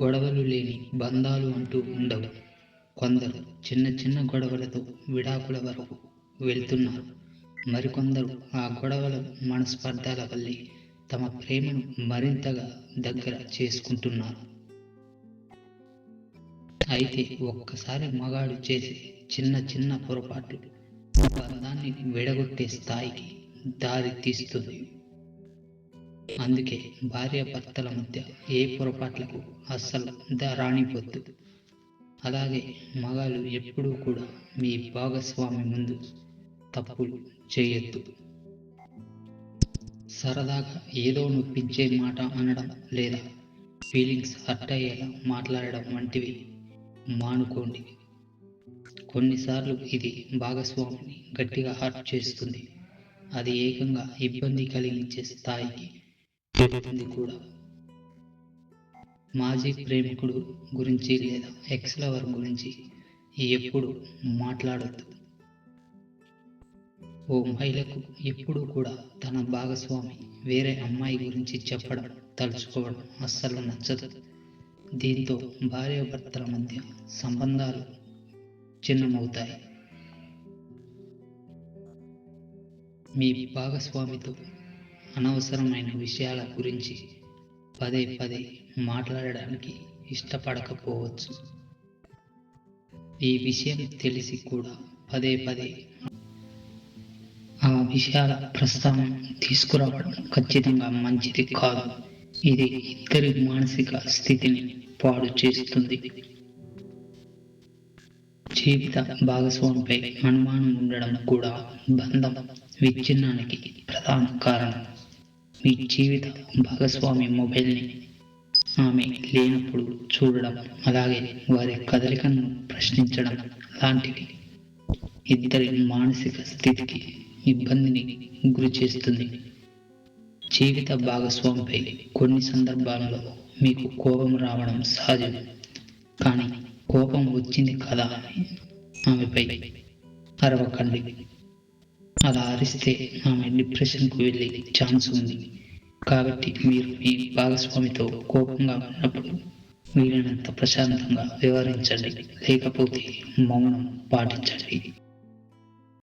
గొడవలు లేని బంధాలు అంటూ ఉండవు. కొందరు చిన్న చిన్న గొడవలతో విడాకుల వరకు వెళ్తున్నారు. మరికొందరు ఆ గొడవల మనస్పర్ధాల వల్లే తమ ప్రేమను మరింతగా దగ్గర చేసుకుంటున్నారు. అయితే ఒక్కసారి మగాడు చేసే చిన్న చిన్న పొరపాట్లు బంధాన్ని విడగొట్టే స్థాయికి దారి తీస్తుంది. అందుకే భార్యాభర్తల మధ్య ఏ పొరపాట్లకు అస్సలు రానివ్వద్దు. అలాగే మగాళ్ళు ఎప్పుడూ కూడా మీ భాగస్వామి ముందు తప్పులు చేయొద్దు. సరదాగా ఏదో నొప్పించే మాట అనడం లేదా ఫీలింగ్స్ హర్ట్ అయ్యేలా మాట్లాడడం వంటివి మానుకోండి. కొన్నిసార్లు ఇది భాగస్వామిని గట్టిగా హర్ట్ చేస్తుంది. అది ఏకంగా ఇబ్బంది కలిగించే స్థాయికి వెళ్తుంది కూడా. మాజీ ప్రేమికుడు గురించి లేదా ఎక్స్ లవర్ గురించి ఎప్పుడు మాట్లాడొద్దు. ఓ మహిళకు ఎప్పుడూ కూడా తన భాగస్వామి వేరే అమ్మాయి గురించి చెప్పడం, తలుచుకోవడం అస్సలు నచ్చదు. దీంతో భార్యాభర్తల మధ్య సంబంధాలు చిన్నమవుతాయి. మీ భాగస్వామితో అనవసరమైన విషయాల గురించి పదే పదే మాట్లాడడానికి ఇష్టపడకపోవచ్చు. ఈ విషయం తెలిసి కూడా పదే పదే ఆ విషయాల ప్రస్తావన తీసుకురావడం ఖచ్చితంగా మంచిది కాదు. ఇది ఇద్దరి మానసిక స్థితిని పాడు చేస్తుంది. జీవిత భాగస్వామిపై అనుమానం ఉండడం కూడా బంధం విచ్ఛిన్నానికి ప్రధాన కారణం. మీ జీవిత భాగస్వామి మొబైల్ని ఆమె లేనప్పుడు చూడడం, అలాగే వారి కదలికలను ప్రశ్నించడం లాంటివి ఇద్దరి మానసిక స్థితికి ఇబ్బందిని గురి చేస్తుంది. జీవిత భాగస్వామిపై కొన్ని సందర్భాలలో మీకు కోపం రావడం సహజం. కానీ కోపం వచ్చింది కదా అని ఆమెపై అరవకండి. అలా అరిస్తే ఆమె డిప్రెషన్కు వెళ్ళే ఛాన్స్ ఉంది. కాబట్టి మీరు మీ భాగస్వామితో కోపంగా ఉన్నప్పుడు వీలైనంత ప్రశాంతంగా వ్యవహరించండి, లేకపోతే మౌనం పాటించండి.